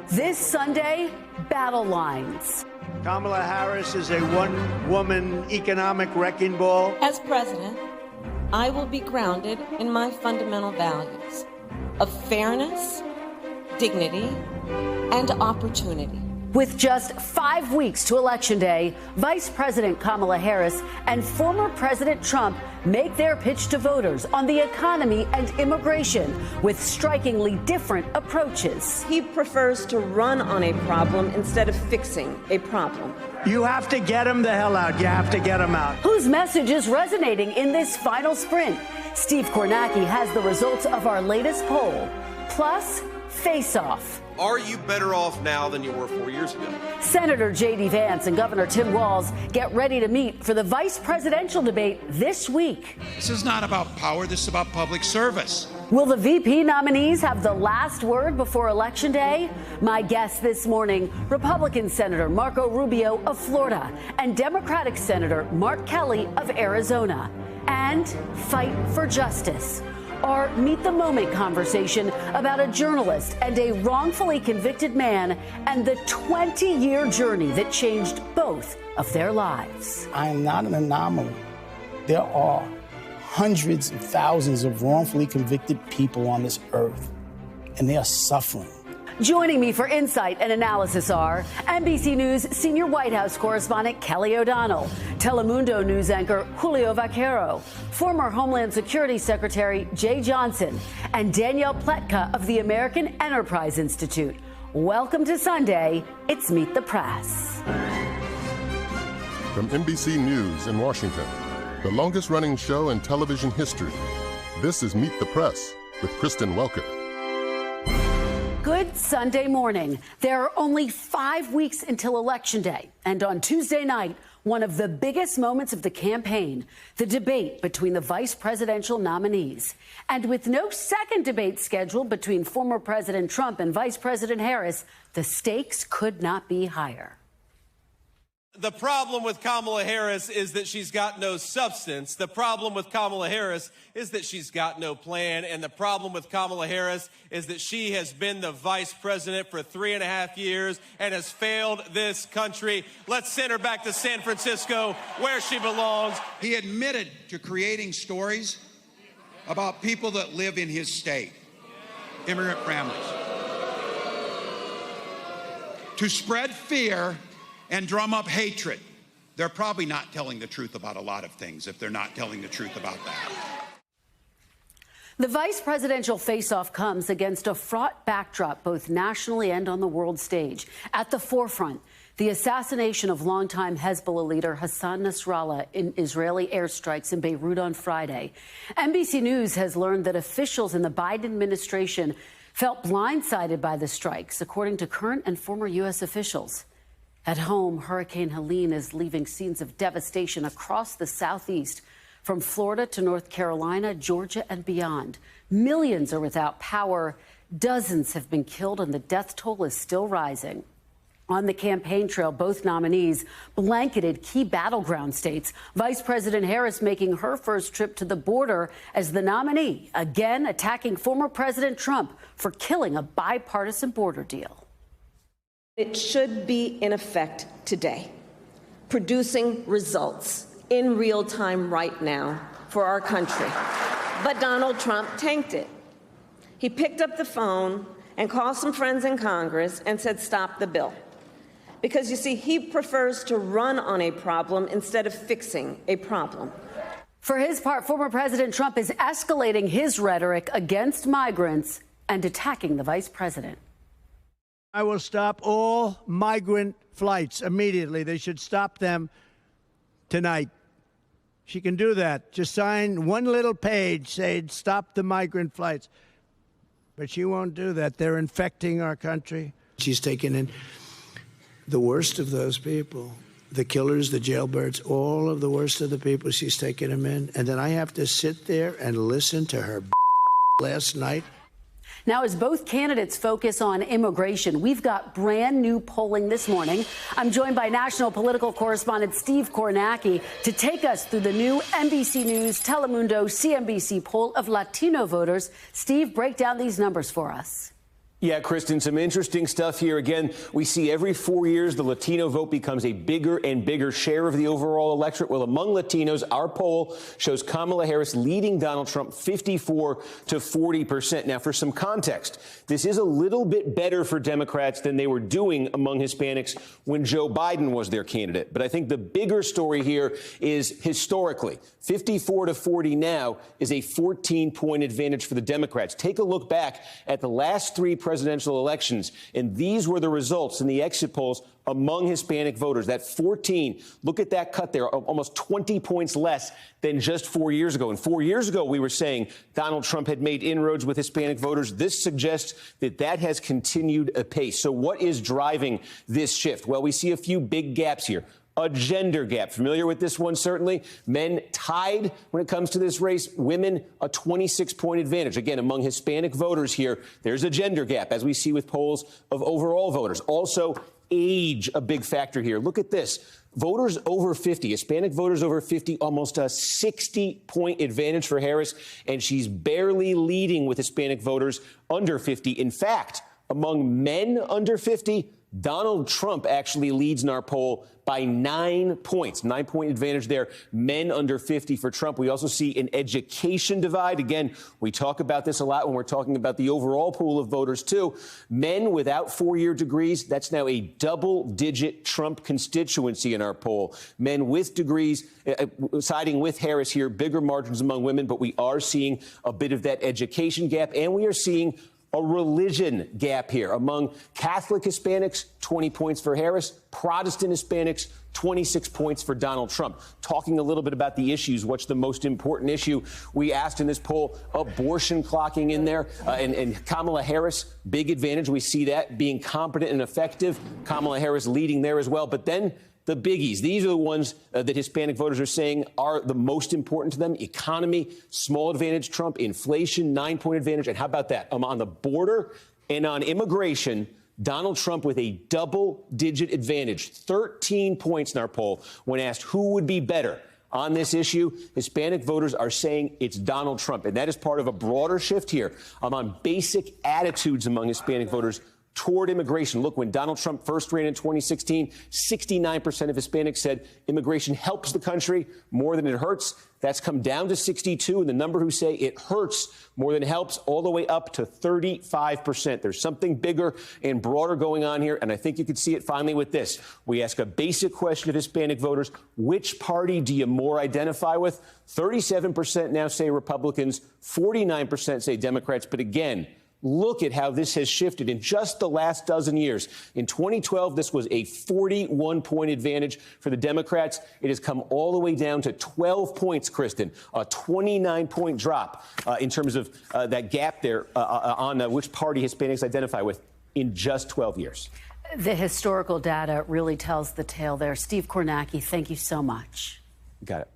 This Sunday, battle lines. Kamala Harris is a one-woman economic wrecking ball. As president, I will be grounded in my fundamental values of fairness, dignity, and opportunity. With just 5 weeks to Election Day, Vice President Kamala Harris and former President Trump make their pitch to voters on the economy and immigration with strikingly different approaches. He prefers to run on a problem instead of fixing a problem. You have to get him the hell out. You have to get him out. Whose message is resonating in this final sprint? Steve Kornacki has the results of our latest poll. Plus, face-off. Are you better off now than you were 4 years ago? Senator J.D. Vance and Governor Tim Walz get ready to meet for the vice presidential debate this week. This is not about power. This is about public service. Will the VP nominees have the last word before Election Day? My guest this morning, Republican Senator Marco Rubio of Florida and Democratic Senator Mark Kelly of Arizona. And fight for justice. Our Meet the Moment conversation about a journalist and a wrongfully convicted man and the 20-year journey that changed both of their lives. I am not an anomaly. There are hundreds of thousands of wrongfully convicted people on this earth, and they are suffering. Joining me for insight and analysis are NBC News senior White House correspondent Kelly O'Donnell, Telemundo news anchor Julio Vaqueiro, former Homeland Security Secretary Jay Johnson, and Danielle Pletka of the American Enterprise Institute. Welcome to Sunday. It's Meet the Press. From NBC News in Washington, the longest-running show in television history, this is Meet the Press with Kristen Welker. Good Sunday morning. There are only 5 weeks until Election Day. And on Tuesday night, one of the biggest moments of the campaign, the debate between the vice presidential nominees. And with no second debate scheduled between former President Trump and Vice President Harris, the stakes could not be higher. The problem with Kamala Harris is that she's got no substance. The problem with Kamala Harris is that she's got no plan. And the problem with Kamala Harris is that she has been the vice president for 3.5 years and has failed this country. Let's send her back to San Francisco where she belongs. He admitted to creating stories about people that live in his state, immigrant families, to spread fear and drum up hatred. They're probably not telling the truth about a lot of things if they're not telling the truth about that. The vice presidential face-off comes against a fraught backdrop both nationally and on the world stage. At the forefront, the assassination of longtime Hezbollah leader Hassan Nasrallah in Israeli airstrikes in Beirut on Friday. NBC News has learned that officials in the Biden administration felt blindsided by the strikes, according to current and former U.S. officials. At home, Hurricane Helene is leaving scenes of devastation across the southeast, from Florida to North Carolina, Georgia, and beyond. Millions are without power. Dozens have been killed, and the death toll is still rising. On the campaign trail, both nominees blanketed key battleground states. Vice President Harris making her first trip to the border as the nominee, again attacking former President Trump for killing a bipartisan border deal. It should be in effect today, producing results in real time right now for our country. But Donald Trump tanked it. He picked up the phone and called some friends in Congress and said, stop the bill. Because, you see, he prefers to run on a problem instead of fixing a problem. For his part, former President Trump is escalating his rhetoric against migrants and attacking the vice president. I will stop all migrant flights immediately. They should stop them tonight. She can do that. Just sign one little page saying stop the migrant flights. But she won't do that. They're infecting our country. She's taken in the worst of those people, the killers, the jailbirds, all of the worst of the people. She's taken them in. And then I have to sit there and listen to her last night. Now, as both candidates focus on immigration, we've got brand new polling this morning. I'm joined by national political correspondent Steve Kornacki to take us through the new NBC News Telemundo CNBC poll of Latino voters. Steve, break down these numbers for us. Yeah, Kristen, some interesting stuff here. Again, we see every 4 years the Latino vote becomes a bigger and bigger share of the overall electorate. Well, among Latinos, our poll shows Kamala Harris leading Donald Trump 54 to 40%. Now, for some context, this is a little bit better for Democrats than they were doing among Hispanics when Joe Biden was their candidate. But I think the bigger story here is historically, 54 to 40 now is a 14-point advantage for the Democrats. Take a look back at the last three presidential elections, and these were the results in the exit polls among Hispanic voters. That 14, look at that cut there, almost 20 points less than just 4 years ago. And 4 years ago, we were saying Donald Trump had made inroads with Hispanic voters. This suggests that that has continued apace. So what is driving this shift? Well, we see a few big gaps here. A gender gap. Familiar with this one, certainly. Men tied when it comes to this race. Women, a 26-point advantage. Again, among Hispanic voters here, there's a gender gap, as we see with polls of overall voters. Also, age, a big factor here. Look at this. Voters over 50, Hispanic voters over 50, almost a 60-point advantage for Harris, and she's barely leading with Hispanic voters under 50. In fact, among men under 50, Donald Trump actually leads in our poll by 9 points, 9-point advantage there. Men under 50 for Trump. We also see an education divide. Again, we talk about this a lot when we're talking about the overall pool of voters, too. Men without 4-year degrees, that's now a double-digit Trump constituency in our poll. Men with degrees, siding with Harris here, bigger margins among women, but we are seeing a bit of that education gap, and we are seeing a religion gap here. Among Catholic Hispanics, 20 points for Harris. Protestant Hispanics, 26 points for Donald Trump. Talking a little bit about the issues, what's the most important issue? We asked in this poll, abortion clocking in there, and Kamala Harris, big advantage. We see that being competent and effective. Kamala Harris leading there as well. But then the biggies. These are the ones that Hispanic voters are saying are the most important to them. Economy, small advantage, Trump. Inflation, 9-point advantage. And how about that? On the border and on immigration, Donald Trump with a double-digit advantage, 13 points in our poll when asked who would be better on this issue. Hispanic voters are saying it's Donald Trump. And that is part of a broader shift here on basic attitudes among Hispanic voters toward immigration. Look, when Donald Trump first ran in 2016, 69% of Hispanics said immigration helps the country more than it hurts. That's come down to 62, and the number who say it hurts more than it helps, all the way up to 35%. There's something bigger and broader going on here, and I think you could see it finally with this. We ask a basic question of Hispanic voters: which party do you more identify with? 37% now say Republicans, 49% say Democrats, but again, look at how this has shifted in just the last dozen years. In 2012, this was a 41-point advantage for the Democrats. It has come all the way down to 12 points, Kristen, a 29-point drop in terms of that gap there on which party Hispanics identify with in just 12 years. The historical data really tells the tale there. Steve Kornacki, thank you so much. Got it.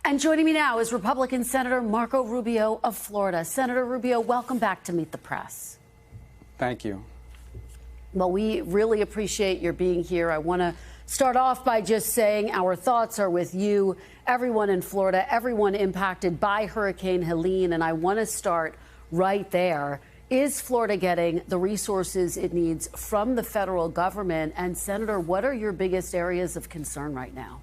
And joining me now is Republican Senator Marco Rubio of Florida. Senator Rubio, welcome back to Meet the Press. Thank you. Well, we really appreciate your being here. I want to start off by just saying our thoughts are with you, everyone in Florida, everyone impacted by Hurricane Helene. And I want to start right there. Is Florida getting the resources it needs from the federal government? And, Senator, what are your biggest areas of concern right now?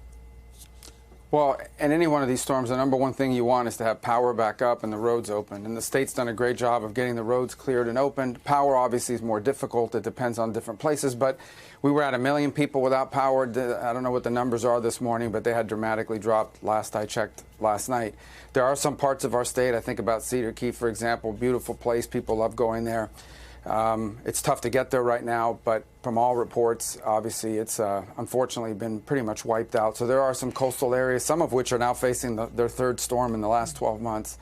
Well, in any one of these storms, the number one thing you want is to have power back up and the roads open. And the state's done a great job of getting the roads cleared and opened. Power obviously is more difficult. It depends on different places. But we were at 1 million people without power. I don't know what the numbers are this morning, but they had dramatically dropped last I checked last night. There are some parts of our state, I think about Cedar Key, for example, beautiful place. People love going there. It's tough to get there right now, but from all reports, obviously, it's unfortunately been pretty much wiped out. So there are some coastal areas, some of which are now facing their third storm in the last 12 months.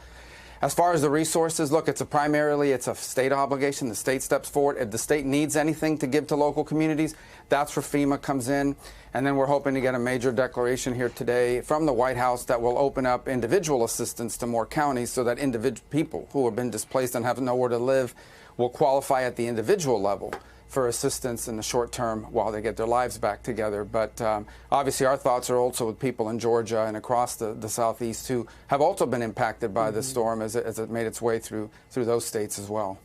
As far as the resources, look, it's a state obligation. The state steps forward. If the state needs anything to give to local communities, that's where FEMA comes in. And then we're hoping to get a major declaration here today from the White House that will open up individual assistance to more counties so that individual people who have been displaced and have nowhere to live will qualify at the individual level for assistance in the short term while they get their lives back together. But obviously our thoughts are also with people in Georgia and across the southeast who have also been impacted by this storm as it made its way through those states as well.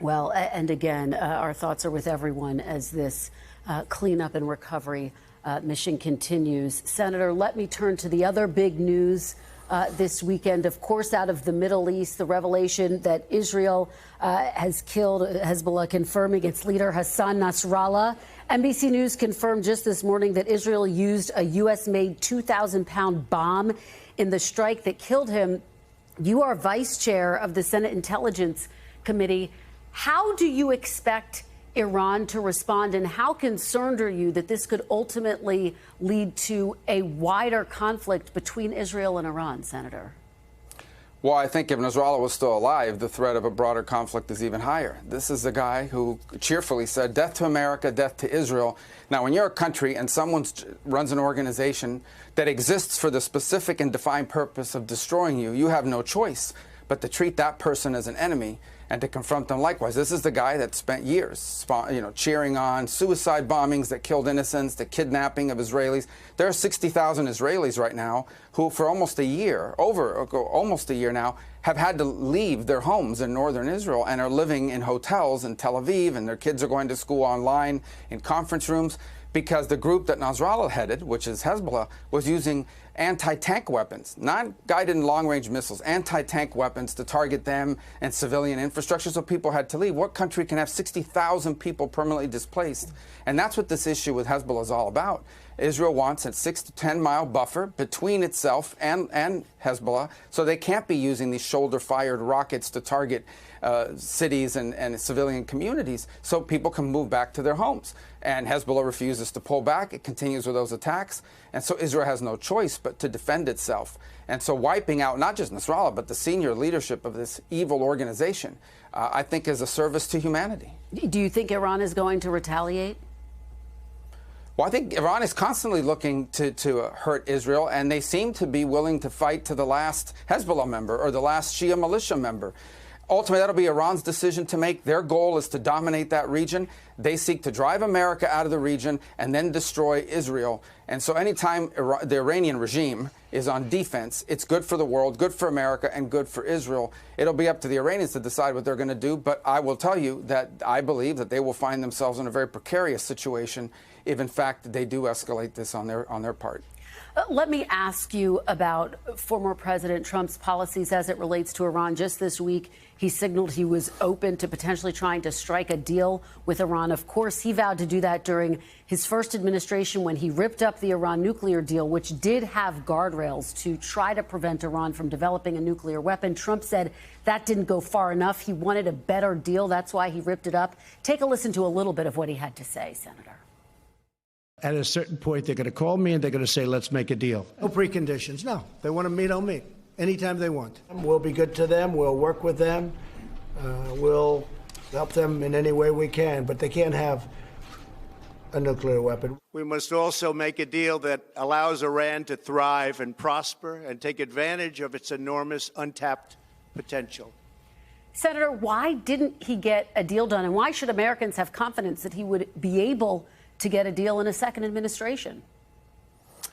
Well, and again, our thoughts are with everyone as this cleanup and recovery mission continues. Senator, let me turn to the other big news this weekend. Of course, out of the Middle East, the revelation that Israel has killed Hezbollah, confirming its leader Hassan Nasrallah. NBC News confirmed just this morning that Israel used a U.S.-made 2,000-pound bomb in the strike that killed him. You are vice chair of the Senate Intelligence Committee. How do you expect Iran to respond, and how concerned are you that this could ultimately lead to a wider conflict between Israel and Iran, Senator? Well, I think if Nasrallah was still alive, the threat of a broader conflict is even higher. This is the guy who cheerfully said, death to America, death to Israel. Now, when you're a country and someone runs an organization that exists for the specific and defined purpose of destroying you, you have no choice but to treat that person as an enemy and to confront them likewise. This is the guy that spent years, cheering on suicide bombings that killed innocents, the kidnapping of Israelis. There are 60,000 Israelis right now who, for almost a year now, have had to leave their homes in northern Israel and are living in hotels in Tel Aviv, and their kids are going to school online in conference rooms because the group that Nasrallah headed, which is Hezbollah, was using anti-tank weapons, not guided long-range missiles, anti-tank weapons to target them and civilian infrastructure, so people had to leave. What country can have 60,000 people permanently displaced? And that's what this issue with Hezbollah is all about. Israel wants a 6 to 10-mile buffer between itself and Hezbollah, so they can't be using these shoulder-fired rockets to target cities and civilian communities, so people can move back to their homes. And Hezbollah refuses to pull back. It continues with those attacks. And so Israel has no choice but to defend itself. And so wiping out not just Nasrallah, but the senior leadership of this evil organization, I think is a service to humanity. Do you think Iran is going to retaliate? Well, I think Iran is constantly looking to hurt Israel, and they seem to be willing to fight to the last Hezbollah member or the last Shia militia member. Ultimately, that'll be Iran's decision to make. Their goal is to dominate that region. They seek to drive America out of the region and then destroy Israel. And so anytime the Iranian regime is on defense, it's good for the world, good for America, and good for Israel. It'll be up to the Iranians to decide what they're going to do. But I will tell you that I believe that they will find themselves in a very precarious situation if, in fact, they do escalate this on their part. Let me ask you about former President Trump's policies as it relates to Iran. Just this week, he signaled he was open to potentially trying to strike a deal with Iran. Of course, he vowed to do that during his first administration when he ripped up the Iran nuclear deal, which did have guardrails to try to prevent Iran from developing a nuclear weapon. Trump said that didn't go far enough. He wanted a better deal. That's why he ripped it up. Take a listen to a little bit of what he had to say, Senator. At a certain point, they're going to call me and they're going to say, let's make a deal. No preconditions. No. They want to meet, I'll meet. Anytime they want. We'll be good to them. We'll work with them. We'll help them in any way we can. But they can't have a nuclear weapon. We must also make a deal that allows Iran to thrive and prosper and take advantage of its enormous untapped potential. Senator, why didn't he get a deal done? And why should Americans have confidence that he would be able to get a deal in a second administration?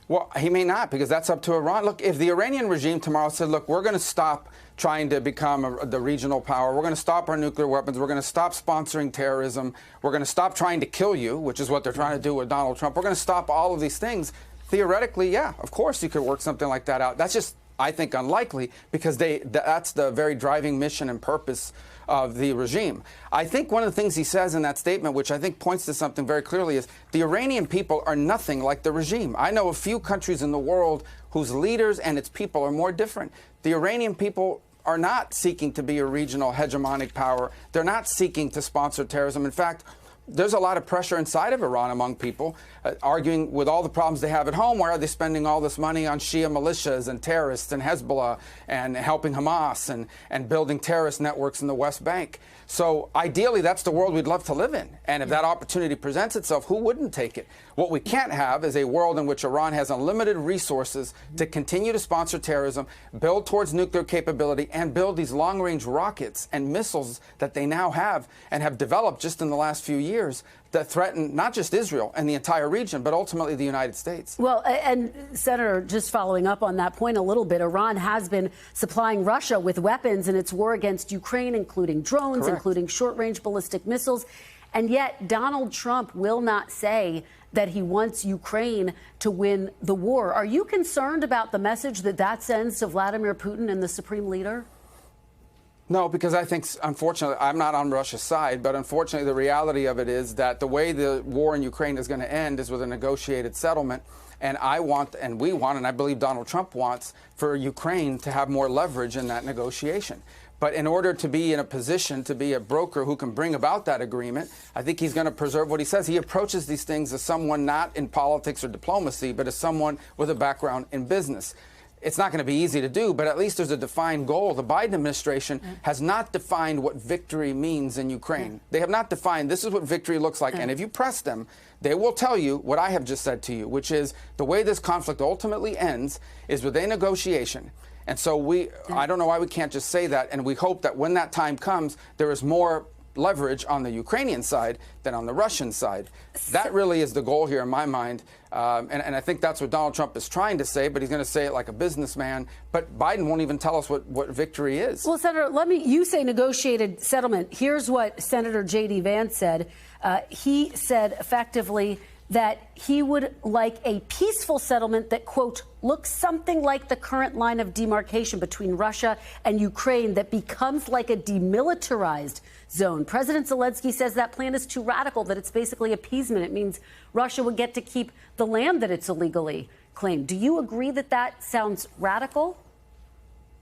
Well, he may not, because that's up to Iran. Look, if the Iranian regime tomorrow said, look, we're going to stop trying to become the regional power, we're going to stop our nuclear weapons, we're going to stop sponsoring terrorism, we're going to stop trying to kill you, which is what they're trying to do with Donald Trump, we're going to stop all of these things, theoretically, yeah, of course you could work something like that out. That's just, I think, unlikely, because that's the very driving mission and purpose of the regime. I think one of the things he says in that statement, which I think points to something very clearly, is the Iranian people are nothing like the regime. I know a few countries in the world whose leaders and its people are more different. The Iranian people are not seeking to be a regional hegemonic power. They're not seeking to sponsor terrorism. In fact, there's a lot of pressure inside of Iran among people, arguing with all the problems they have at home. Why are they spending all this money on Shia militias and terrorists and Hezbollah and helping Hamas and building terrorist networks in the West Bank? So ideally, that's the world we'd love to live in. And if that opportunity presents itself, who wouldn't take it? What we can't have is a world in which Iran has unlimited resources to continue to sponsor terrorism, build towards nuclear capability, and build these long-range rockets and missiles that they now have and have developed just in the last few years. years that threaten not just Israel and the entire region, but ultimately the United States. Well, and Senator, just following up on that point a little bit, Iran has been supplying Russia with weapons in its war against Ukraine, including drones, Correct. including short-range ballistic missiles. And yet Donald Trump will not say that he wants Ukraine to win the war. Are you concerned about the message that that sends to Vladimir Putin and the supreme leader? No, because I think, unfortunately, I'm not on Russia's side, but unfortunately the reality of it is that the way the war in Ukraine is going to end is with a negotiated settlement. And I want, and we want, and I believe Donald Trump wants, for Ukraine to have more leverage in that negotiation. But in order to be in a position to be a broker who can bring about that agreement, I think he's going to preserve what he says. He approaches these things as someone not in politics or diplomacy, but as someone with a background in business. It's not going to be easy to do, but at least there's a defined goal. The Biden administration has not defined what victory means in Ukraine. They have not defined this is what victory looks like. And if you press them, they will tell you what I have just said to you, which is the way this conflict ultimately ends is with a negotiation. And so I don't know why we can't just say that. And we hope that when that time comes, there is more leverage on the Ukrainian side than on the Russian side. That really is the goal here in my mind. And I think that's what Donald Trump is trying to say, but he's going to say it like a businessman. But Biden won't even tell us what victory is. Well, Senator, you say negotiated settlement. Here's what Senator J.D. Vance said. He said effectively that he would like a peaceful settlement that, quote, looks something like the current line of demarcation between Russia and Ukraine that becomes like a demilitarized zone. President Zelensky says that plan is too radical, that it's basically appeasement. It means Russia would get to keep the land that it's illegally claimed. Do you agree that that sounds radical?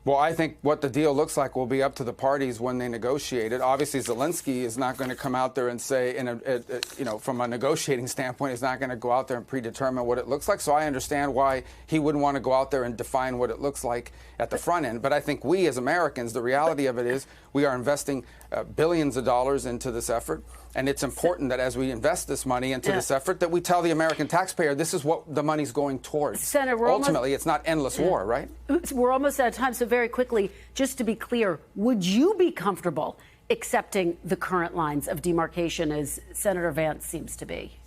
Well, I think what the deal looks like will be up to the parties when they negotiate it. Obviously, Zelensky is not going to come out there and say, from a negotiating standpoint, he's not going to go out there and predetermine what it looks like. So I understand why he wouldn't want to go out there and define what it looks like at the front end. But I think we as Americans, the reality of it is we are investing billions of dollars into this effort. And it's important that as we invest this money into this effort, that we tell the American taxpayer this is what the money's going towards. Senator, ultimately, it's not endless war, right? We're almost out of time. So very quickly, just to be clear, would you be comfortable accepting the current lines of demarcation as Senator Vance seems to be?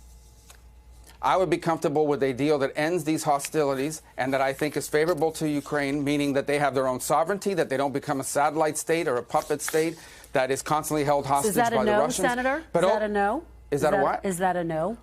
I would be comfortable with a deal that ends these hostilities and that I think is favorable to Ukraine, meaning that they have their own sovereignty, that they don't become a satellite state or a puppet state that is constantly held hostage by the Russians. Is that a no, Senator? But is that a no? Is that a what? Is that a no?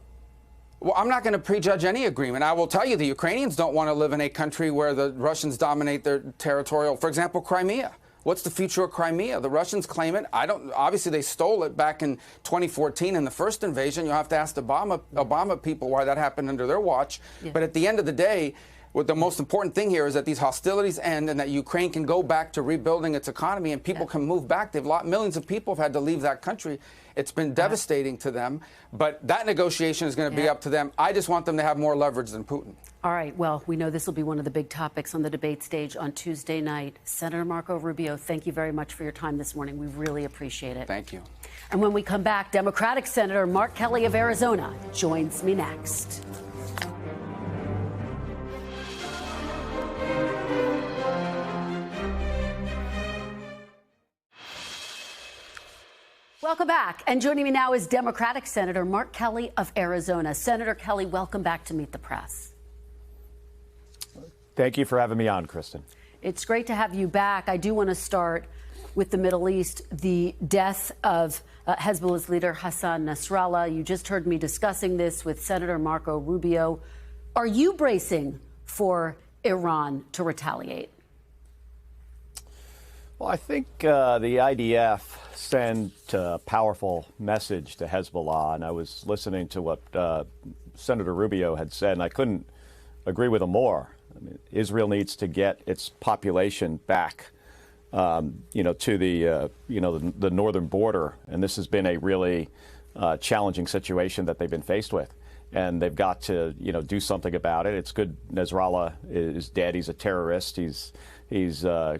Well, I'm not going to prejudge any agreement. I will tell you the Ukrainians don't want to live in a country where the Russians dominate their territorial, for example, Crimea. What's the future of Crimea? The Russians claim it. Obviously, they stole it back in 2014 in the first invasion. You'll have to ask the Obama people why that happened under their watch. Yeah. But at the end of the day, what the most important thing here is that these hostilities end and that Ukraine can go back to rebuilding its economy and people can move back. Millions of people have had to leave that country. It's been devastating to them. But that negotiation is going to be up to them. I just want them to have more leverage than Putin. All right. Well, we know this will be one of the big topics on the debate stage on Tuesday night. Senator Marco Rubio, thank you very much for your time this morning. We really appreciate it. Thank you. And when we come back, Democratic Senator Mark Kelly of Arizona joins me next. Welcome back. And joining me now is Democratic Senator Mark Kelly of Arizona. Senator Kelly, welcome back to Meet the Press. Thank you for having me on, Kristen. It's great to have you back. I do want to start with the Middle East, the death of Hezbollah's leader Hassan Nasrallah. You just heard me discussing this with Senator Marco Rubio. Are you bracing for Iran to retaliate? Well, I think the IDF sent a powerful message to Hezbollah, and I was listening to what Senator Rubio had said, and I couldn't agree with him more. I mean, Israel needs to get its population back, to the northern border, and this has been a really challenging situation that they've been faced with, and they've got to, do something about it. It's good Nasrallah is dead. He's a terrorist. He's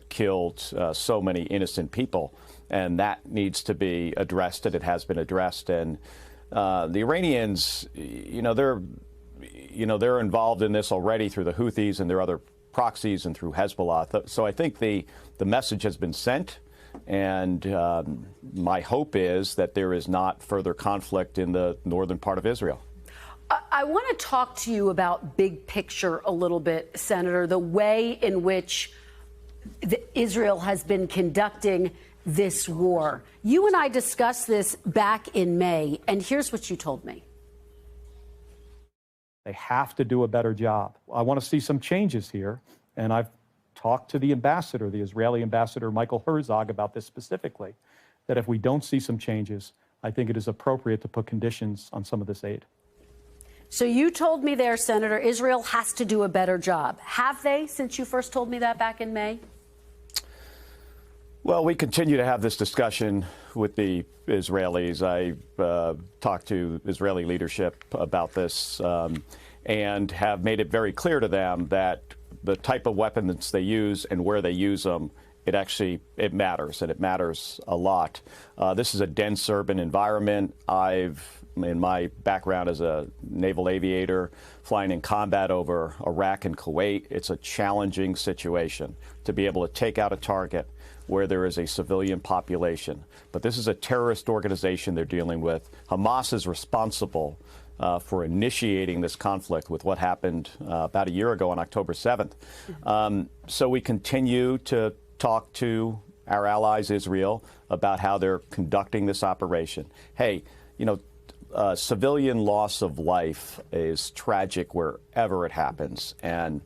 killed so many innocent people, and that needs to be addressed, and it has been addressed. And the Iranians, they're involved in this already through the Houthis and their other proxies and through Hezbollah. So I think the message has been sent. And my hope is that there is not further conflict in the northern part of Israel. I want to talk to you about big picture a little bit, Senator, the way in which Israel has been conducting this war. You and I discussed this back in May, and here's what you told me. They have to do a better job. I want to see some changes here, and I've talked to the ambassador, the Israeli ambassador, Michael Herzog, about this specifically, that if we don't see some changes, I think it is appropriate to put conditions on some of this aid. So you told me there, Senator, Israel has to do a better job. Have they, since you first told me that back in May? Well, we continue to have this discussion with the Israelis. I talked to Israeli leadership about this and have made it very clear to them that the type of weapons they use and where they use them, it matters, and it matters a lot. This is a dense urban environment. In my background as a naval aviator, flying in combat over Iraq and Kuwait, it's a challenging situation to be able to take out a target where there is a civilian population. But this is a terrorist organization they're dealing with. Hamas is responsible for initiating this conflict with what happened about a year ago on October 7th. So we continue to talk to our allies, Israel, about how they're conducting this operation. Hey, civilian loss of life is tragic wherever it happens. And,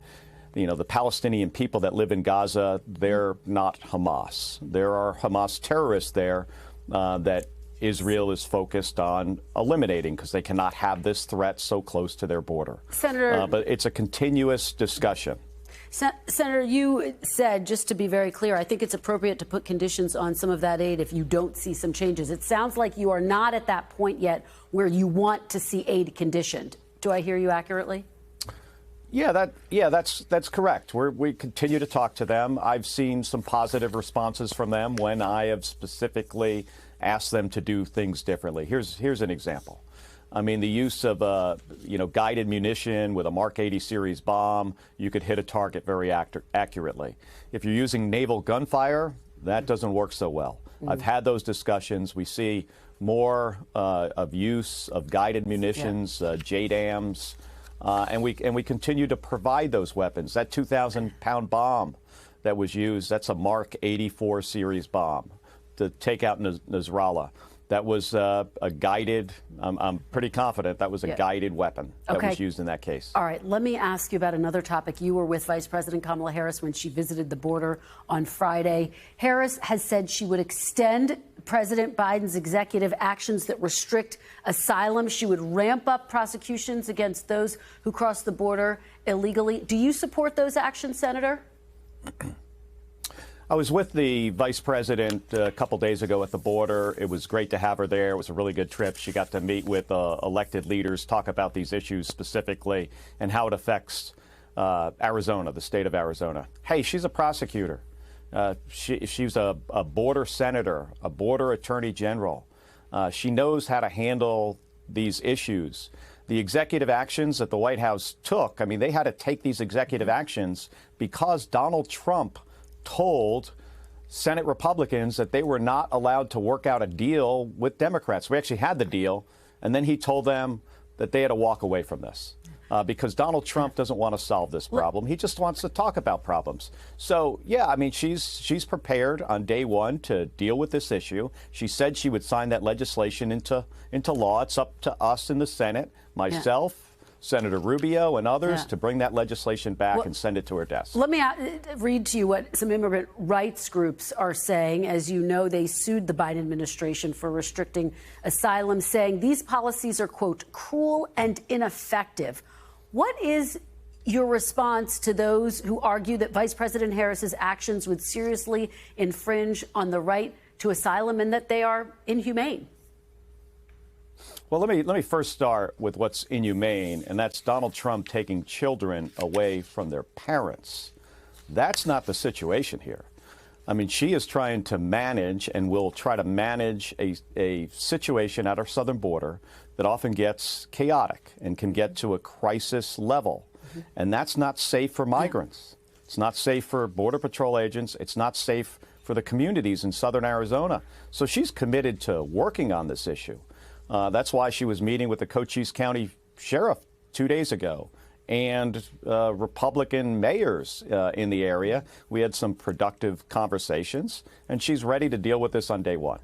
the Palestinian people that live in Gaza, they're not Hamas. There are Hamas terrorists there that Israel is focused on eliminating because they cannot have this threat so close to their border. Senator, but it's a continuous discussion. Senator, you said, just to be very clear, I think it's appropriate to put conditions on some of that aid if you don't see some changes. It sounds like you are not at that point yet where you want to see aid conditioned. Do I hear you accurately? Yeah, that's correct. We continue to talk to them. I've seen some positive responses from them when I have specifically asked them to do things differently. Here's an example. I mean, the use of guided munition with a Mark 80 series bomb, you could hit a target very accurately. If you're using naval gunfire, that doesn't work so well. I've had those discussions. We see more of use of guided munitions, JDAMs, and we continue to provide those weapons. That 2,000-pound bomb that was used, that's a Mark 84 series bomb to take out Nasrallah. That was a guided, I'm pretty confident that was a guided weapon that was used in that case. All right, let me ask you about another topic. You were with Vice President Kamala Harris when she visited the border on Friday. Harris has said she would extend President Biden's executive actions that restrict asylum. She would ramp up prosecutions against those who cross the border illegally. Do you support those actions, Senator? I was with the vice president a couple days ago at the border. It was great to have her there. It was a really good trip. She got to meet with elected leaders, talk about these issues specifically and how it affects Arizona, the state of Arizona. Hey, she's a prosecutor. She's a border senator, a border attorney general. She knows how to handle these issues. The executive actions that the White House took, I mean, they had to take these executive actions because Donald Trump told Senate Republicans that they were not allowed to work out a deal with Democrats. We actually had the deal, and then he told them that they had to walk away from this because Donald Trump doesn't want to solve this problem. He just wants to talk about problems. So, yeah, I mean, she's prepared on day one to deal with this issue. She said she would sign that legislation into law. It's up to us in the Senate, myself, Senator Rubio and others to bring that legislation back and send it to her desk. Let me read to you what some immigrant rights groups are saying. As you know, they sued the Biden administration for restricting asylum, saying these policies are, quote, cruel and ineffective. What is your response to those who argue that Vice President Harris's actions would seriously infringe on the right to asylum and that they are inhumane? Well, let me first start with what's inhumane, and that's Donald Trump taking children away from their parents. That's not the situation here. I mean, she is trying to manage and will try to manage a situation at our southern border that often gets chaotic and can get to a crisis level. And that's not safe for migrants. It's not safe for Border Patrol agents. It's not safe for the communities in southern Arizona. So she's committed to working on this issue. That's why she was meeting with the Cochise County Sheriff 2 days ago and Republican mayors in the area. We had some productive conversations, and she's ready to deal with this on day one.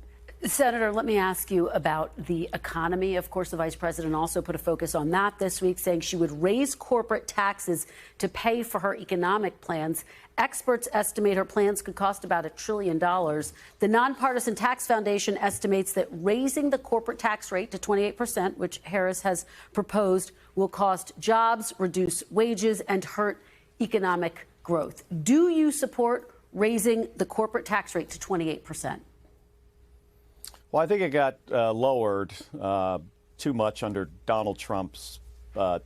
Senator, let me ask you about the economy. Of course, the vice president also put a focus on that this week, saying she would raise corporate taxes to pay for her economic plans. Experts estimate her plans could cost about $1 trillion. The Nonpartisan Tax Foundation estimates that raising the corporate tax rate to 28%, which Harris has proposed, will cost jobs, reduce wages, and hurt economic growth. Do you support raising the corporate tax rate to 28%? Well, I think it got lowered too much under Donald Trump's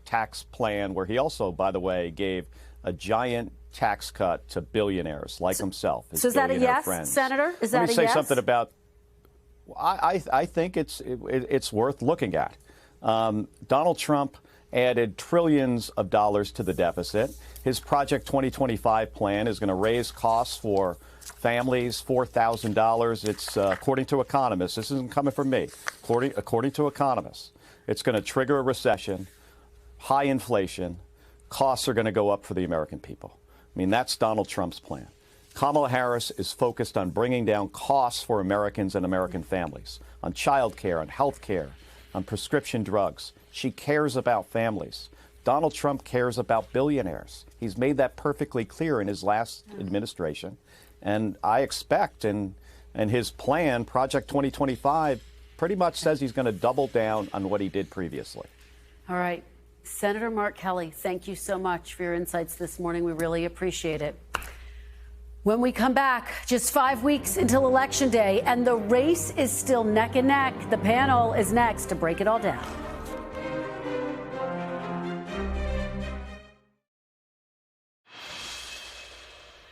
tax plan, where he also, by the way, gave a giant tax cut to billionaires like himself. So is that a yes, friends. Senator? Is that a yes? Let me say something about. I think it's worth looking at. Donald Trump added trillions of dollars to the deficit. His Project 2025 plan is going to raise costs for families $4,000. It's according to economists. This isn't coming from me. According to economists, it's going to trigger a recession, high inflation. Costs are going to go up for the American people. I mean, that's Donald Trump's plan. Kamala Harris is focused on bringing down costs for Americans and American families, on child care, on health care, on prescription drugs. She cares about families. Donald Trump cares about billionaires. He's made that perfectly clear in his last administration. And I expect, and his plan, Project 2025, pretty much says he's going to double down on what he did previously. All right. Senator Mark Kelly, thank you so much for your insights this morning. We really appreciate it. When we come back, just 5 weeks until Election Day, and the race is still neck and neck. The panel is next to break it all down.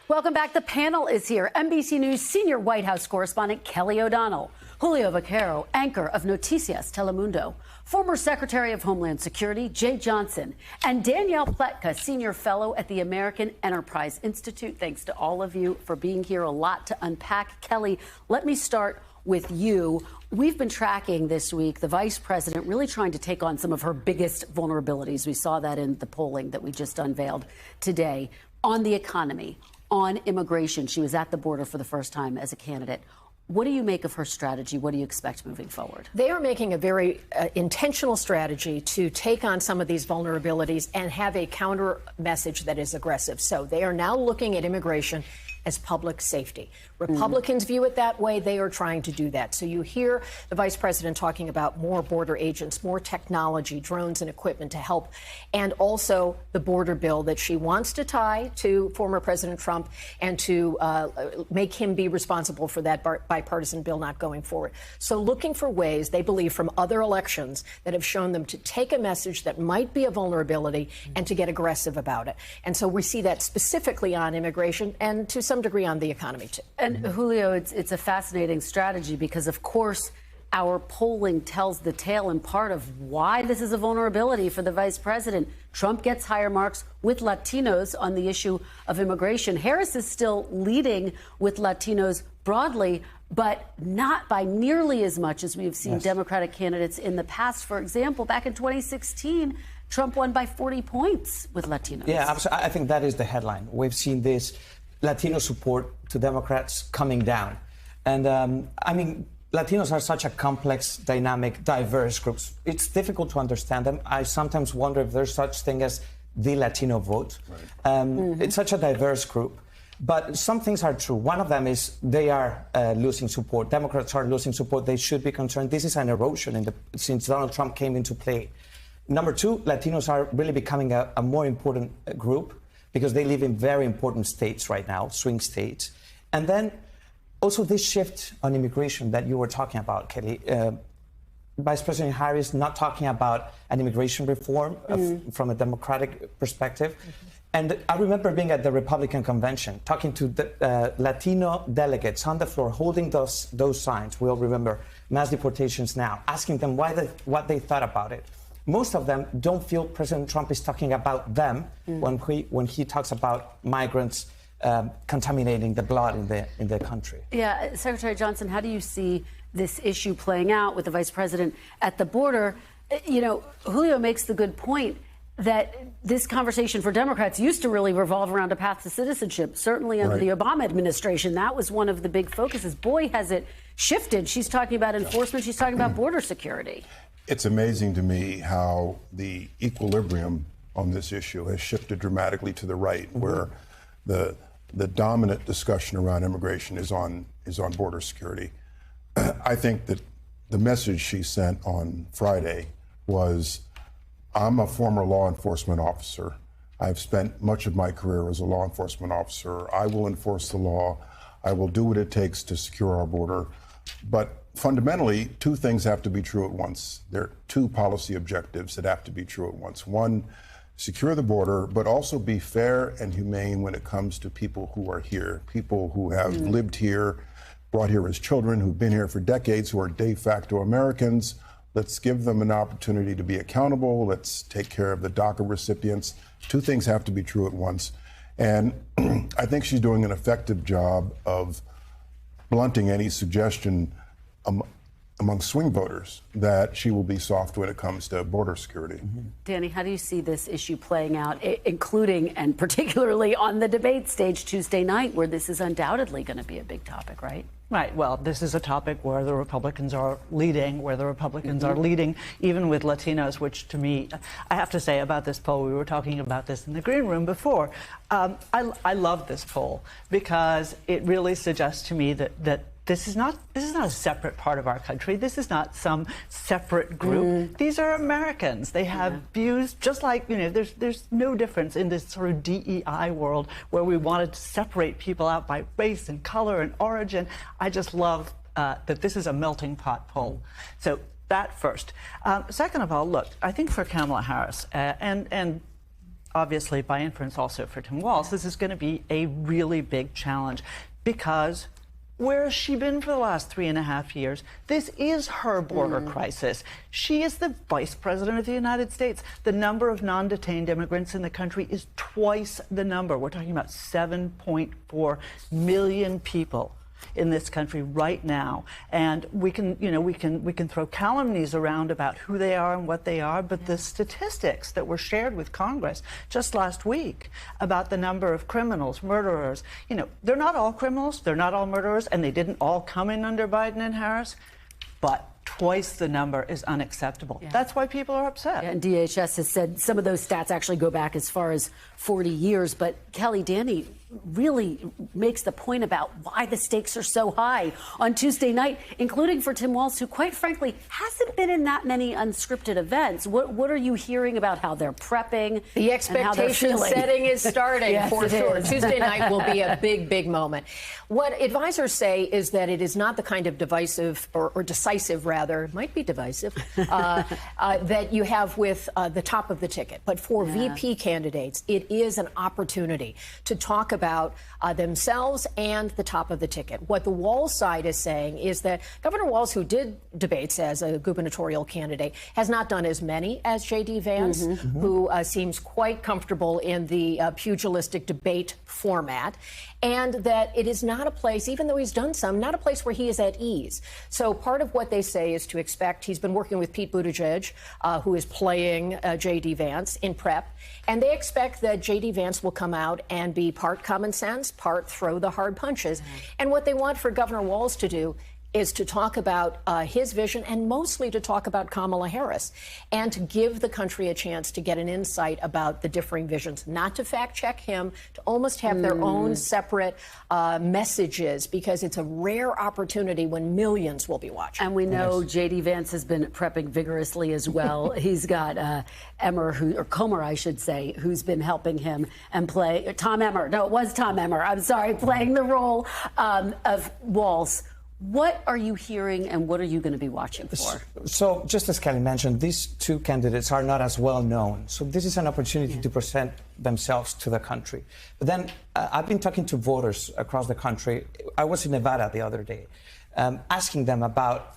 Welcome back. The panel is here. NBC News senior White House correspondent Kelly O'Donnell, Julio Vaqueiro, anchor of Noticias Telemundo, former Secretary of Homeland Security Jay Johnson, and Danielle Pletka, senior fellow at the American Enterprise Institute. Thanks to all of you for being here. A lot to unpack. Kelly, let me start with you. We've been tracking this week the vice president really trying to take on some of her biggest vulnerabilities. We saw that in the polling that we just unveiled today on the economy, on immigration. She was at the border for the first time as a candidate. What do you make of her strategy? What do you expect moving forward? They are making a very intentional strategy to take on some of these vulnerabilities and have a counter message that is aggressive. So they are now looking at immigration as public safety. Republicans view it that way. They are trying to do that. So you hear the vice president talking about more border agents, more technology, drones and equipment to help, and also the border bill that she wants to tie to former President Trump and to make him be responsible for that bipartisan bill not going forward. So looking for ways, they believe, from other elections that have shown them to take a message that might be a vulnerability and to get aggressive about it. And so we see that specifically on immigration and to some degree on the economy, too. And Julio, it's a fascinating strategy because, of course, our polling tells the tale in part of why this is a vulnerability for the vice president. Trump gets higher marks with Latinos on the issue of immigration. Harris is still leading with Latinos broadly, but not by nearly as much as we have seen Democratic candidates in the past. For example, back in 2016, Trump won by 40 points with Latinos. Yeah, absolutely. I think that is the headline. We've seen this Latino support to Democrats coming down. And I mean, Latinos are such a complex, dynamic, diverse group. It's difficult to understand them. I sometimes wonder if there's such thing as the Latino vote. Right. It's such a diverse group. But some things are true. One of them is they are losing support. Democrats are losing support. They should be concerned. This is an erosion since Donald Trump came into play. Number two, Latinos are really becoming a more important group because they live in very important states right now, swing states. And then also this shift on immigration that you were talking about, Kelly. Vice President Harris not talking about an immigration reform from a Democratic perspective. And I remember being at the Republican convention, talking to the Latino delegates on the floor, holding those signs. We all remember mass deportations now, asking them what they thought about it. Most of them don't feel President Trump is talking about them when he talks about migrants contaminating the blood in the country. Yeah, Secretary Johnson, how do you see this issue playing out with the vice president at the border? You know, Julio makes the good point that this conversation for Democrats used to really revolve around a path to citizenship. Certainly under the Obama administration, that was one of the big focuses. Boy, has it shifted. She's talking about enforcement. She's talking about border security. It's amazing to me how the equilibrium on this issue has shifted dramatically to the right, where the dominant discussion around immigration is on border security. I think that the message she sent on Friday was, I'm a former law enforcement officer. I've spent much of my career as a law enforcement officer. I will enforce the law. I will do what it takes to secure our border. But fundamentally, two things have to be true at once. There are two policy objectives that have to be true at once. One, secure the border, but also be fair and humane when it comes to people who are here, people who have lived here, brought here as children, who've been here for decades, who are de facto Americans. Let's give them an opportunity to be accountable. Let's take care of the DACA recipients. Two things have to be true at once. And I think she's doing an effective job of blunting any suggestion among swing voters that she will be soft when it comes to border security. Danny, how do you see this issue playing out, including and particularly on the debate stage Tuesday night, where this is undoubtedly going to be a big topic, right? Right. Well, this is a topic where the Republicans are leading, are leading even with Latinos, which to me, I have to say about this poll, we were talking about this in the green room before. I love this poll because it really suggests to me that this is not a separate part of our country. This is not some separate group. These are Americans. They have views just like, there's no difference in this sort of DEI world where we wanted to separate people out by race and color and origin. I just love that this is a melting pot poll. So that first. Second of all, look, I think for Kamala Harris and obviously by inference also for Tim Walz, this is going to be a really big challenge because where has she been for the last 3.5 years? This is her border crisis. She is the vice president of the United States. The number of non-detained immigrants in the country is twice the number. We're talking about 7.4 million people in this country right now, and we can throw calumnies around about who they are and what they are, but the statistics that were shared with Congress just last week about the number of criminals, murderers, they're not all criminals, they're not all murderers, and they didn't all come in under Biden and Harris, but twice the number is unacceptable. Yeah. That's why people are upset. Yeah, and DHS has said some of those stats actually go back as far as 40 years. But Kelly, Danny really makes the point about why the stakes are so high on Tuesday night, including for Tim Walz, who quite frankly hasn't been in that many unscripted events. What are you hearing about how they're prepping? The expectation setting is starting for sure. Tuesday night will be a big moment. What advisors say is that it is not the kind of divisive or decisive, rather, it might be divisive, that you have with the top of the ticket. But for VP candidates, it is an opportunity to talk about themselves and the top of the ticket. What the Walz side is saying is that Governor Walz, who did debates as a gubernatorial candidate, has not done as many as J.D. Vance, who seems quite comfortable in the pugilistic debate format, and that it is not a place, even though he's done some, not a place where he is at ease. So part of what they say is to expect, he's been working with Pete Buttigieg, who is playing J.D. Vance in prep, and they expect that J.D. Vance will come out and be part common sense, part throw the hard punches. And what they want for Governor Walz to do is to talk about his vision and mostly to talk about Kamala Harris and to give the country a chance to get an insight about the differing visions, not to fact check him, to almost have their own separate messages, because it's a rare opportunity when millions will be watching. And we know J.D. Vance has been prepping vigorously as well. He's got Comer, I should say, who's been helping him and play Tom Emmer. No, it was Tom Emmer. I'm sorry, playing the role of Walz. What are you hearing and what are you going to be watching for? So just as Kelly mentioned, these two candidates are not as well known. So this is an opportunity to present themselves to the country. But then I've been talking to voters across the country. I was in Nevada the other day, asking them about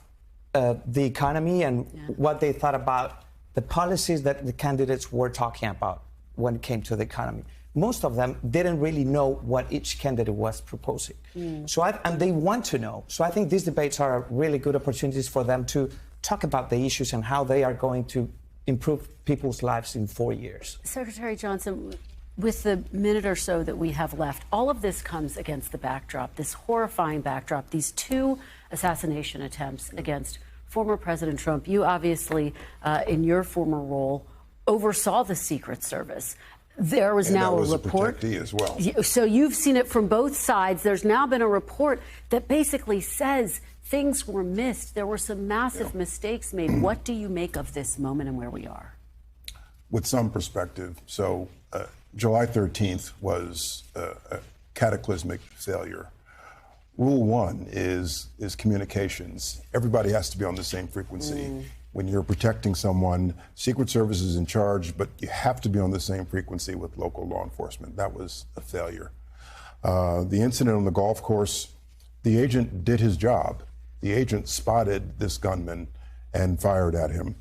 the economy and what they thought about the policies that the candidates were talking about when it came to the economy. most of them didn't really know what each candidate was proposing. And they want to know. So I think these debates are really good opportunities for them to talk about the issues and how they are going to improve people's lives in 4 years. Secretary Johnson, with the minute or so that we have left, all of this comes against the backdrop, this horrifying backdrop, these 2 assassination attempts against former President Trump. You obviously, in your former role, oversaw the Secret Service. There was now a report. Protectee as well. So you've seen it from both sides. There's now been a report that basically says things were missed. There were some massive mistakes made. What do you make of this moment and where we are? With some perspective. So July 13th was a cataclysmic failure. Rule 1 is communications. Everybody has to be on the same frequency. When you're protecting someone, Secret Service is in charge, but you have to be on the same frequency with local law enforcement. That was a failure. The incident on the golf course, the agent did his job. The agent spotted this gunman and fired at him.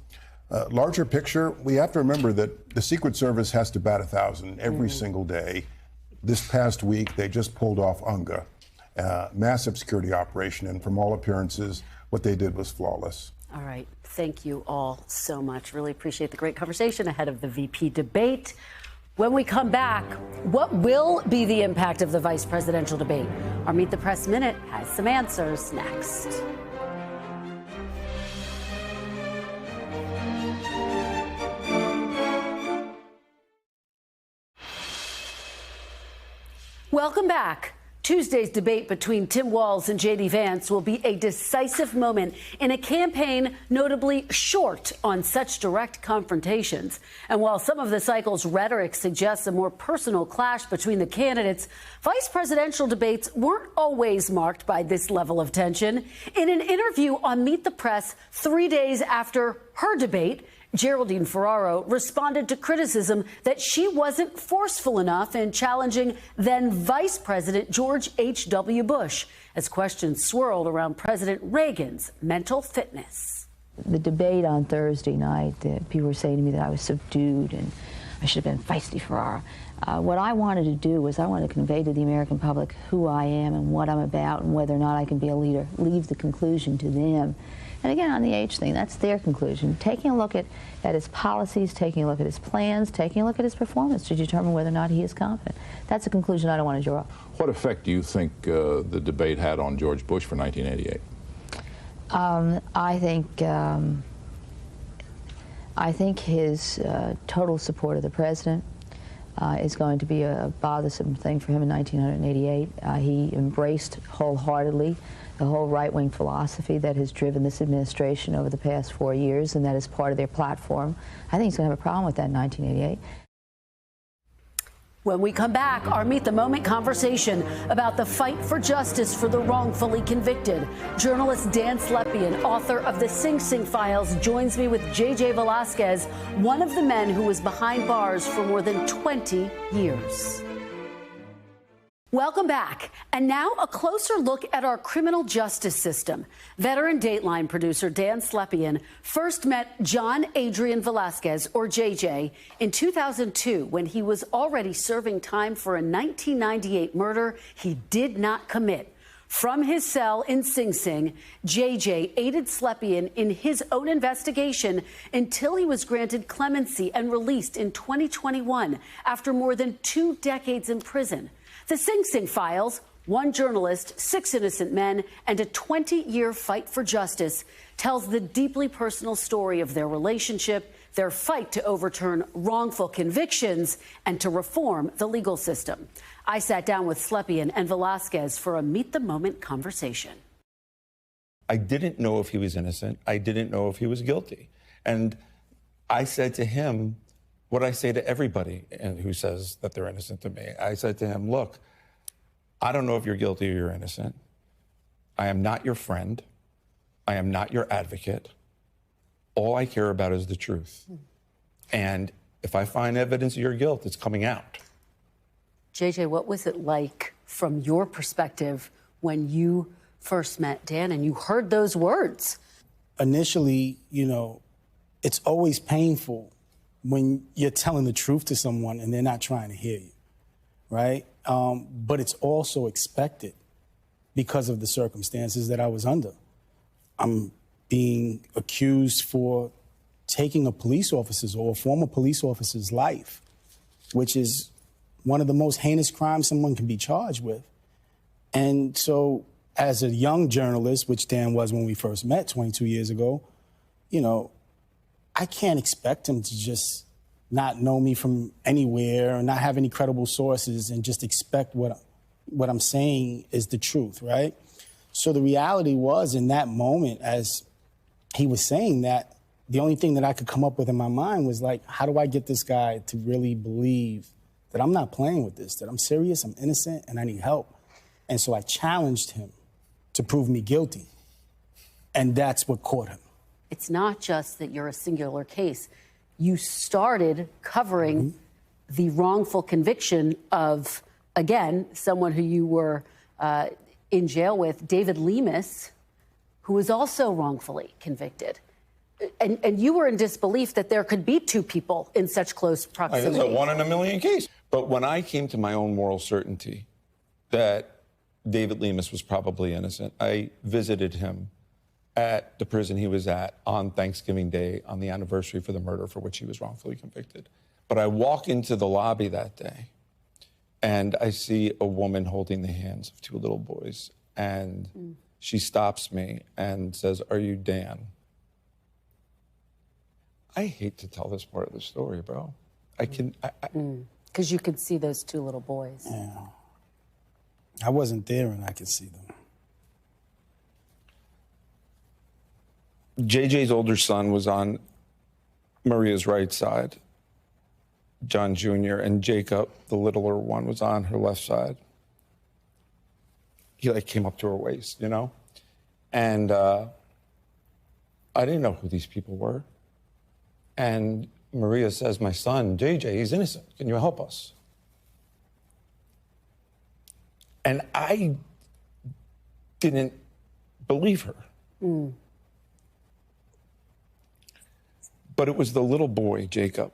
Larger picture, we have to remember that the Secret Service has to bat 1,000 every single day. This past week, they just pulled off UNGA, massive security operation, and from all appearances, what they did was flawless. All right. Thank you all so much. Really appreciate the great conversation ahead of the VP debate. When we come back, what will be the impact of the vice presidential debate? Our Meet the Press Minute has some answers next. Welcome back. Tuesday's debate between Tim Walz and J.D. Vance will be a decisive moment in a campaign notably short on such direct confrontations. And while some of the cycle's rhetoric suggests a more personal clash between the candidates, vice presidential debates weren't always marked by this level of tension. In an interview on Meet the Press 3 days after her debate, Geraldine Ferraro responded to criticism that she wasn't forceful enough in challenging then Vice President George H.W. Bush as questions swirled around President Reagan's mental fitness. The debate on Thursday night, people were saying to me that I was subdued and I should have been feisty Ferraro. What I wanted to do was I wanted to convey to the American public who I am and what I'm about and whether or not I can be a leader, leave the conclusion to them. And again, on the age thing, that's their conclusion. Taking a look at his policies, taking a look at his plans, taking a look at his performance to determine whether or not he is competent. That's a conclusion I don't want to draw. What effect do you think the debate had on George Bush for 1988? I think his total support of the president is going to be a bothersome thing for him in 1988. He embraced wholeheartedly the whole right-wing philosophy that has driven this administration over the past 4 years, and that is part of their platform. I think he's going to have a problem with that in 1988. When we come back, our Meet the Moment conversation about the fight for justice for the wrongfully convicted. Journalist Dan Slepian, author of the Sing Sing Files, joins me with J.J. Velazquez, one of the men who was behind bars for more than 20 years. Welcome back. And now a closer look at our criminal justice system. Veteran Dateline producer Dan Slepian first met John Adrian Velazquez, or JJ, in 2002 when he was already serving time for a 1998 murder he did not commit. From his cell in Sing Sing, JJ aided Slepian in his own investigation until he was granted clemency and released in 2021 after more than 2 decades in prison. The Sing Sing Files, 1 journalist, 6 innocent men, and a 20-year fight for justice, tells the deeply personal story of their relationship, their fight to overturn wrongful convictions, and to reform the legal system. I sat down with Slepian and Velazquez for a Meet the Moment conversation. I didn't know if he was innocent. I didn't know if he was guilty. And I said to him what I say to everybody who says that they're innocent to me. I said to him, look, I don't know if you're guilty or you're innocent. I am not your friend. I am not your advocate. All I care about is the truth. And if I find evidence of your guilt, it's coming out. JJ, what was it like from your perspective when you first met Dan and you heard those words? Initially, it's always painful when you're telling the truth to someone and they're not trying to hear you. right? But it's also expected because of the circumstances that I was under. I'm being accused for taking a police officer's or a former police officer's life, which is one of the most heinous crimes someone can be charged with. And so as a young journalist, which Dan was when we first met 22 years ago, you know, I can't expect him to just not know me from anywhere or not have any credible sources and just expect what I'm saying is the truth, right? So the reality was in that moment, as he was saying that, the only thing that I could come up with in my mind was like, how do I get this guy to really believe that I'm not playing with this, that I'm serious, I'm innocent, and I need help? And so I challenged him to prove me guilty. And that's what caught him. It's not just that you're a singular case. You started covering the wrongful conviction of, again, someone who you were in jail with, David Lemus, who was also wrongfully convicted. And you were in disbelief that there could be two people in such close proximity. It's a 1 in a million case. But when I came to my own moral certainty that David Lemus was probably innocent, I visited him at the prison he was at on Thanksgiving Day, on the anniversary for the murder for which he was wrongfully convicted. But I walk into the lobby that day, and I see a woman holding the hands of two little boys. And she stops me and says, "Are you Dan?" I hate to tell this part of the story, bro. Because you could see those two little boys. Yeah. I wasn't there and I could see them. JJ's older son was on Maria's right side, John Jr., and Jacob, the littler one, was on her left side. He came up to her waist, you know? And I didn't know who these people were. And Maria says, "My son, JJ, he's innocent. Can you help us?" And I didn't believe her. But it was the little boy, Jacob,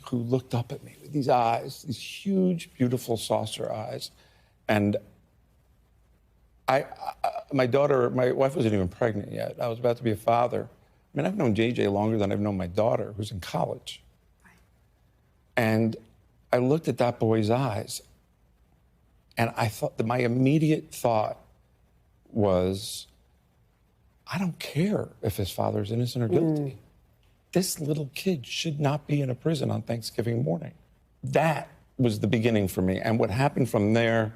who looked up at me with these eyes, these huge, beautiful saucer eyes. And my wife wasn't even pregnant yet. I was about to be a father. I mean, I've known JJ longer than I've known my daughter, who's in college. Right. And I looked at that boy's eyes, and I thought that my immediate thought was, I don't care if his father's innocent or guilty. This little kid should not be in a prison on Thanksgiving morning. That was the beginning for me. And what happened from there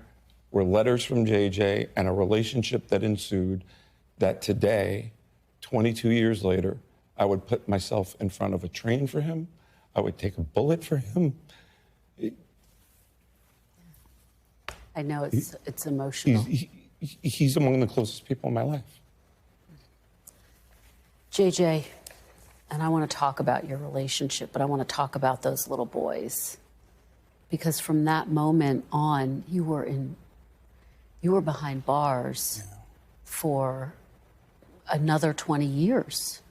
were letters from JJ and a relationship that ensued that today, 22 years later, I would put myself in front of a train for him. I would take a bullet for him. I know it's emotional. He's among the closest people in my life. JJ, and I want to talk about your relationship, but I want to talk about those little boys. Because from that moment on, you were behind bars for another 20 years.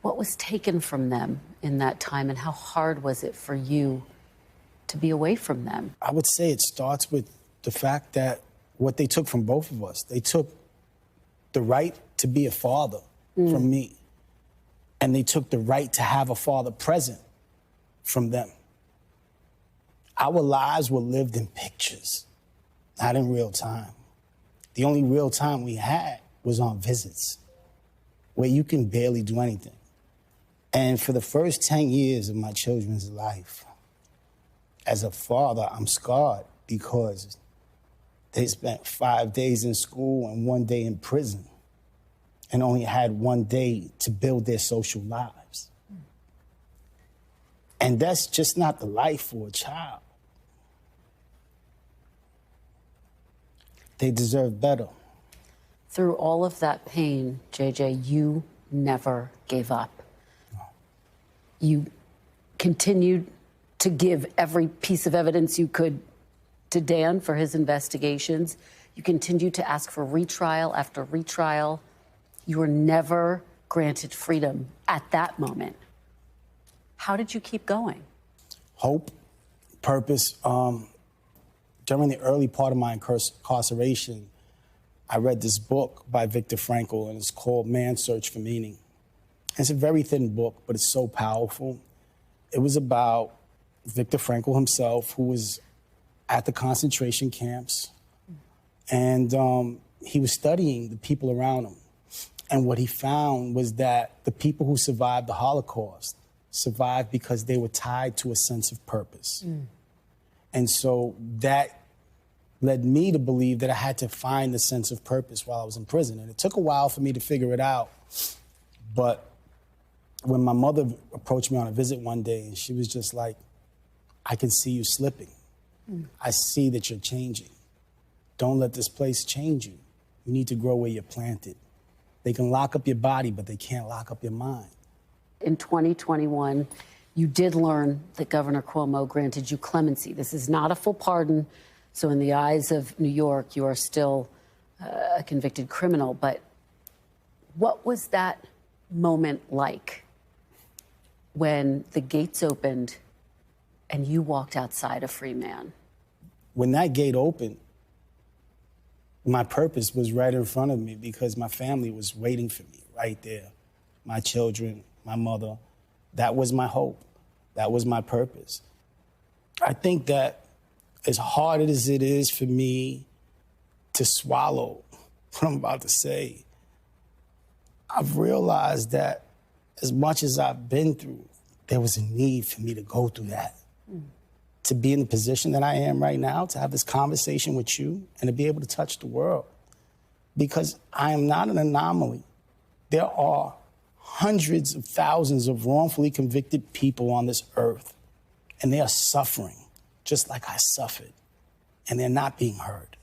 What was taken from them in that time, and how hard was it for you to be away from them? I would say it starts with the fact that what they took from both of us, they took the right to be a father from me, and they took the right to have a father present from them. Our lives were lived in pictures, not in real time. The only real time we had was on visits, where you can barely do anything. And for the first 10 years of my children's life, as a father, I'm scarred because they spent 5 days in school and 1 day in prison and only had 1 day to build their social lives. And that's just not the life for a child. They deserve better. Through all of that pain, JJ, you never gave up. You continued to give every piece of evidence you could to Dan for his investigations. You continued to ask for retrial after retrial. You were never granted freedom at that moment. How did you keep going? Hope, Purpose. During the early part of my incarceration, I read this book by Viktor Frankl, and it's called Man's Search for Meaning. It's a very thin book, but it's so powerful. It was about Viktor Frankl himself, who was at the concentration camps, and he was studying the people around him. And what he found was that the people who survived the Holocaust survived because they were tied to a sense of purpose. And so that led me to believe that I had to find the sense of purpose while I was in prison. And it took a while for me to figure it out. But when my mother approached me on a visit one day, and she was just like, I can see you slipping. I see that you're changing. Don't let this place change you. You need to grow where you're planted. They can lock up your body, but they can't lock up your mind. In 2021, you did learn that Governor Cuomo granted you clemency. This is not a full pardon. So in the eyes of New York, you are still a convicted criminal. But what was that moment like when the gates opened and you walked outside a free man? When that gate opened, my purpose was right in front of me because my family was waiting for me right there. My children, my mother. That was my hope. That was my purpose. I think that as hard as it is for me to swallow what I'm about to say, I've realized that as much as I've been through, there was a need for me to go through that. To be in the position that I am right now, to have this conversation with you and to be able to touch the world. Because I am not an anomaly. There are hundreds of thousands of wrongfully convicted people on this earth, and they are suffering just like I suffered, and they're not being heard.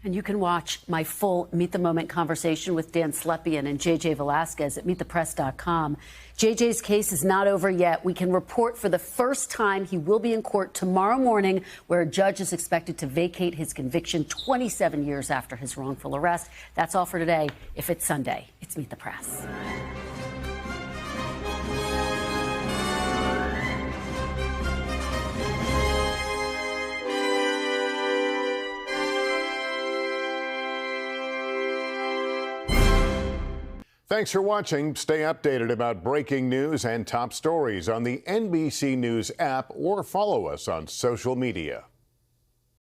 And you can watch my full Meet the Moment conversation with Dan Slepian and JJ Velazquez at meetthepress.com. JJ's case is not over yet. We can report for the first time he will be in court tomorrow morning, where a judge is expected to vacate his conviction 27 years after his wrongful arrest. That's all for today. If it's Sunday, it's Meet the Press. Thanks for watching. Stay updated about breaking news and top stories on the NBC News app or follow us on social media.